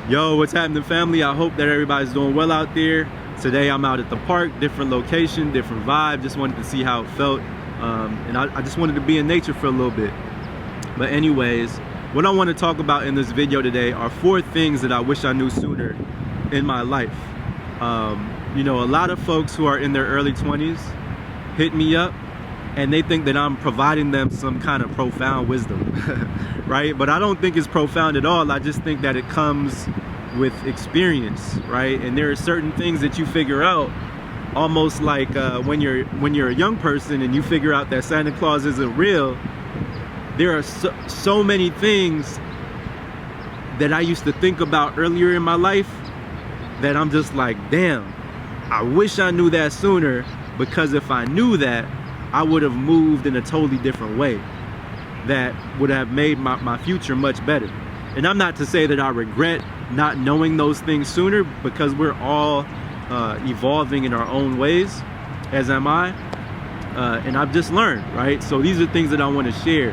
Yo, what's happening, family? I hope that everybody's doing well out there. Today I'm out at the park, different location, different vibe. Just wanted to see how it felt. And I just wanted to be in nature for a little bit. But anyways, what I want to talk about in this video today are 4 things that I wish I knew sooner in my life. You know, a lot of folks who are in their early 20s hit me up and they think that I'm providing them some kind of profound wisdom, right? But I don't think it's profound at all. I just think that it comes with experience, right? And there are certain things that you figure out almost like when you're a young person and you figure out that Santa Claus isn't real. There are so many things that I used to think about earlier in my life that I'm just like, damn, I wish I knew that sooner, because if I knew that, I would have moved in a totally different way that would have made my future much better. And I'm not to say that I regret not knowing those things sooner, because we're all evolving in our own ways, as am I. And I've just learned, right? So these are things that I want to share.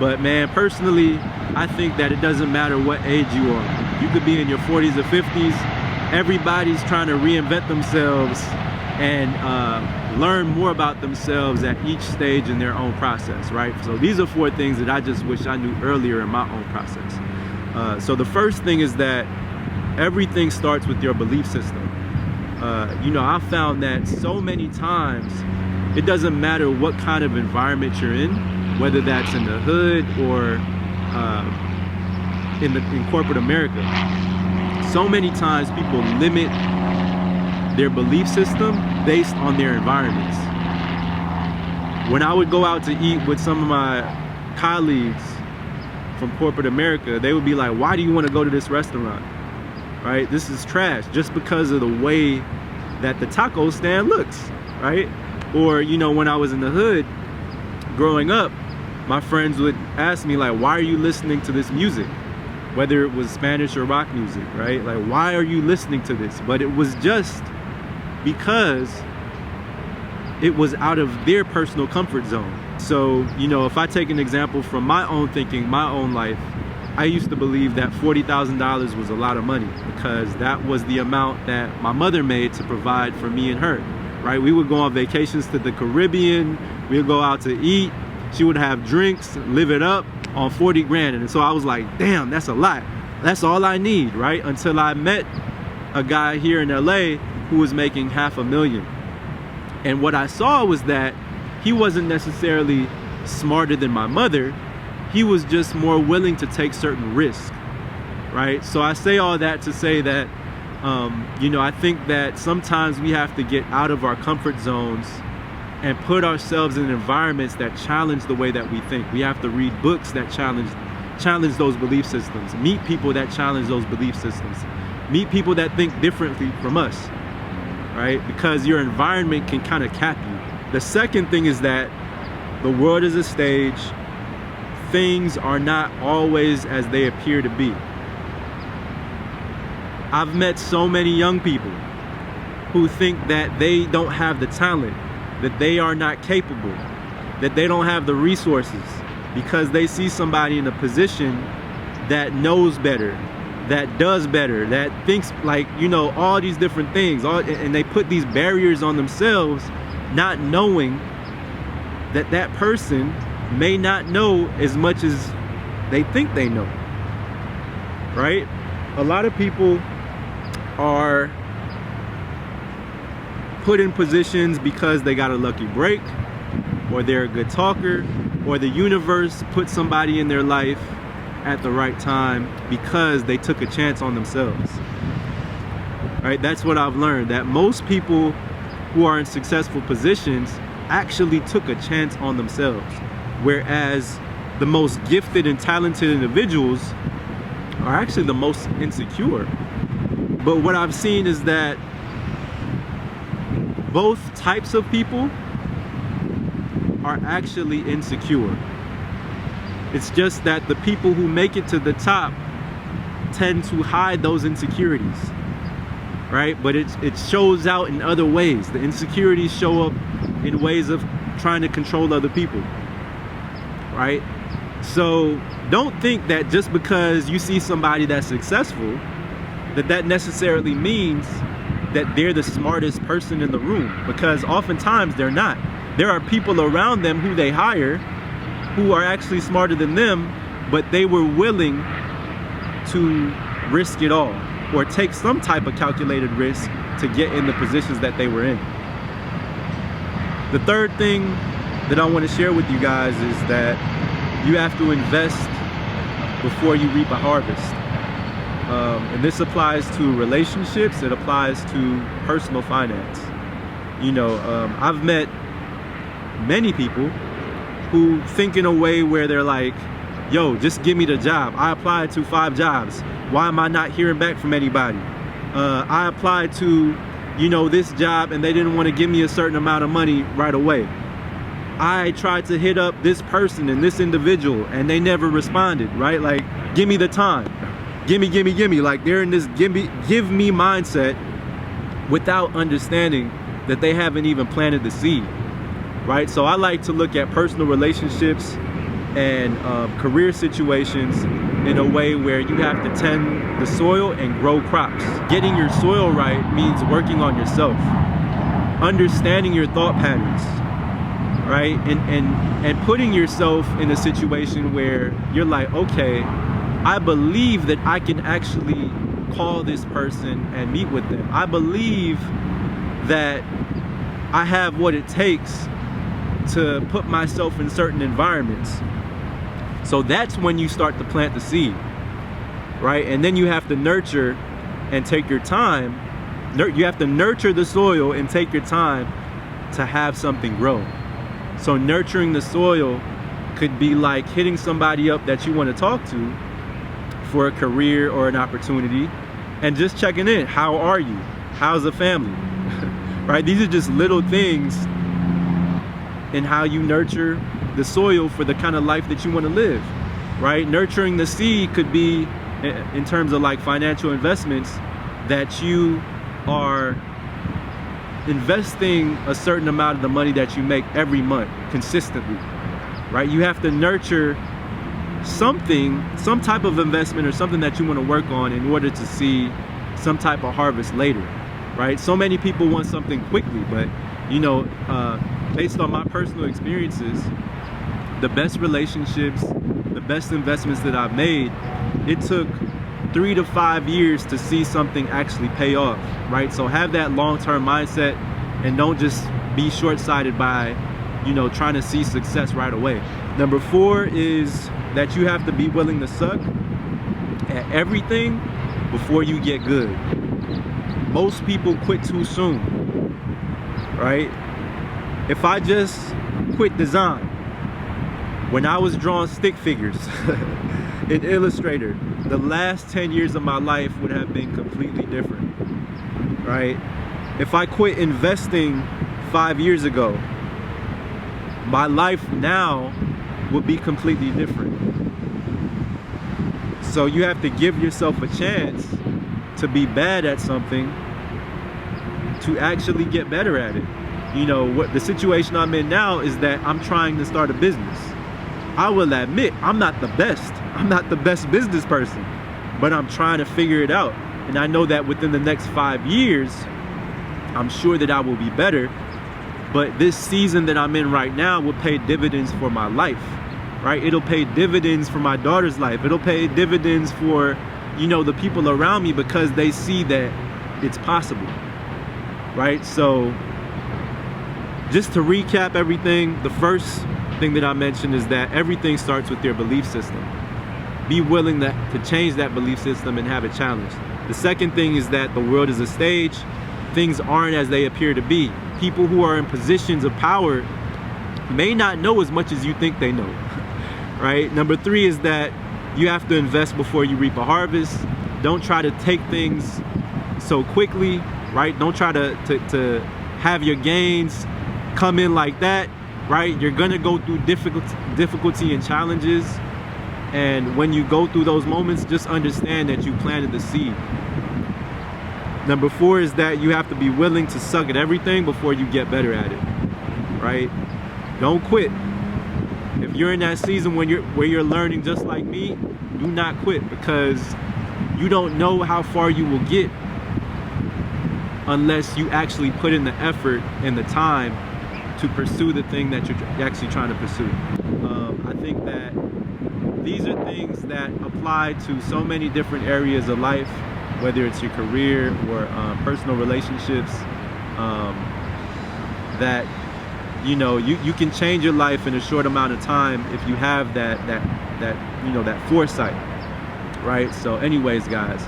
But man, personally, I think that it doesn't matter what age you are. You could be in your 40s or 50s. Everybody's trying to reinvent themselves and learn more about themselves at each stage in their own process, right? So these are 4 things that I just wish I knew earlier in my own process. So the first thing is that everything starts with your belief system. You know, I've found that so many times, it doesn't matter what kind of environment you're in, whether that's in the hood or in corporate America. So many times people limit their belief system based on their environments. When I would go out to eat with some of my colleagues from corporate America, they would be like, why do you want to go to this restaurant? Right? This is trash, just because of the way that the taco stand looks, right? Or, you know, when I was in the hood growing up, my friends would ask me, like, why are you listening to this music? Whether it was Spanish or rock music, right? Like, why are you listening to this? But it was just because it was out of their personal comfort zone. So, you know, if I take an example from my own thinking, my own life, I used to believe that $40,000 was a lot of money, because that was the amount that my mother made to provide for me and her, right? We would go on vacations to the Caribbean, we would go out to eat, she would have drinks, live it up on 40 grand. And so I was like, damn, that's a lot. That's all I need, right? Until I met a guy here in LA who was making $500,000. And what I saw was that he wasn't necessarily smarter than my mother. He was just more willing to take certain risks, right? So I say all that to say that, you know, I think that sometimes we have to get out of our comfort zones and put ourselves in environments that challenge the way that we think. We have to read books that challenge those belief systems, meet people that challenge those belief systems, meet people that think differently from us, right? Because your environment can kind of cap you. The second thing is that the world is a stage. Things are not always as they appear to be. I've met so many young people who think that they don't have the talent, that they are not capable, that they don't have the resources, because they see somebody in a position that knows better, that does better, that thinks, like, you know, all these different things, and they put these barriers on themselves, not knowing that that person may not know as much as they think they know, right? A lot of people are put in positions because they got a lucky break, or they're a good talker, or the universe put somebody in their life at the right time because they took a chance on themselves, right? That's what I've learned, that most people who are in successful positions actually took a chance on themselves, whereas the most gifted and talented individuals are actually the most insecure. But what I've seen is that both types of people are actually insecure. It's just that the people who make it to the top tend to hide those insecurities, right? But it shows out in other ways. The insecurities show up in ways of trying to control other people, right? So don't think that just because you see somebody that's successful that necessarily means that they're the smartest person in the room, because oftentimes they're not. There are people around them who they hire who are actually smarter than them, but they were willing to risk it all or take some type of calculated risk to get in the positions that they were in. The third thing that I want to share with you guys is that you have to invest before you reap a harvest. And this applies to relationships, it applies to personal finance. You know, I've met many people who think in a way where they're like, yo, just give me the job. I applied to 5 jobs. Why am I not hearing back from anybody? I applied to, you know, this job and they didn't want to give me a certain amount of money right away. I tried to hit up this person and this individual and they never responded, right? Like, give me the time. Gimme. Like, they're in this give me mindset without understanding that they haven't even planted the seed, right? So I like to look at personal relationships and career situations in a way where you have to tend the soil and grow crops. Getting your soil right means working on yourself, understanding your thought patterns, right? And putting yourself in a situation where you're like, okay, I believe that I can actually call this person and meet with them. I believe that I have what it takes to put myself in certain environments. So that's when you start to plant the seed, right? And then you have to nurture and take your time. You have to nurture the soil and take your time to have something grow. So nurturing the soil could be like hitting somebody up that you want to talk to for a career or an opportunity and just checking in. How are you? How's the family? Right? These are just little things in how you nurture the soil for the kind of life that you want to live, right? Nurturing the seed could be in terms of like financial investments, that you are investing a certain amount of the money that you make every month consistently, right? You have to nurture something, some type of investment or something that you want to work on in order to see some type of harvest later, right? So many people want something quickly, but you know, based on my personal experiences, the best relationships, the best investments that I've made, it took 3 to 5 years to see something actually pay off, right? So have that long-term mindset and don't just be short-sighted by, you know, trying to see success right away. Number 4 is that you have to be willing to suck at everything before you get good. Most people quit too soon, right? If I just quit design when I was drawing stick figures in Illustrator, the last 10 years of my life would have been completely different, right? If I quit investing 5 years ago, my life now would be completely different. So you have to give yourself a chance to be bad at something to actually get better at it. You know, what the situation I'm in now is that I'm trying to start a business. I will admit, I'm not the best business person, but I'm trying to figure it out. And I know that within the next 5 years, I'm sure that I will be better. But this season that I'm in right now will pay dividends for my life, right? It'll pay dividends for my daughter's life. It'll pay dividends for, you know, the people around me, because they see that it's possible, right? So just to recap everything, the first thing that I mentioned is that everything starts with your belief system. Be willing to change that belief system and have it challenged. The second thing is that the world is a stage. Things aren't as they appear to be. People who are in positions of power may not know as much as you think they know, right? Number 3 is that you have to invest before you reap a harvest. Don't try to take things so quickly, right? Don't try to have your gains come in like that, right? You're gonna go through difficulty and challenges, and when you go through those moments, just understand that you planted the seed. Number 4 is that you have to be willing to suck at everything before you get better at it, right? Don't quit. If you're in that season where you're learning just like me, do not quit, because you don't know how far you will get unless you actually put in the effort and the time to pursue the thing that you're actually trying to pursue. I think that these are things that apply to so many different areas of life, whether it's your career or personal relationships, that you know, you can change your life in a short amount of time if you have that you know, that foresight, right? So anyways, guys,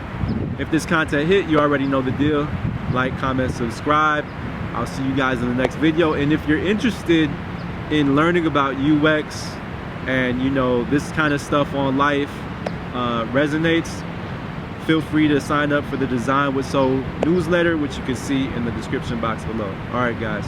if this content hit, you already know the deal. Like, comment, subscribe. I'll see you guys in the next video. And if you're interested in learning about UX and, you know, this kind of stuff on life resonates, feel free to sign up for the Design with Soul newsletter, which you can see in the description box below. All right, guys.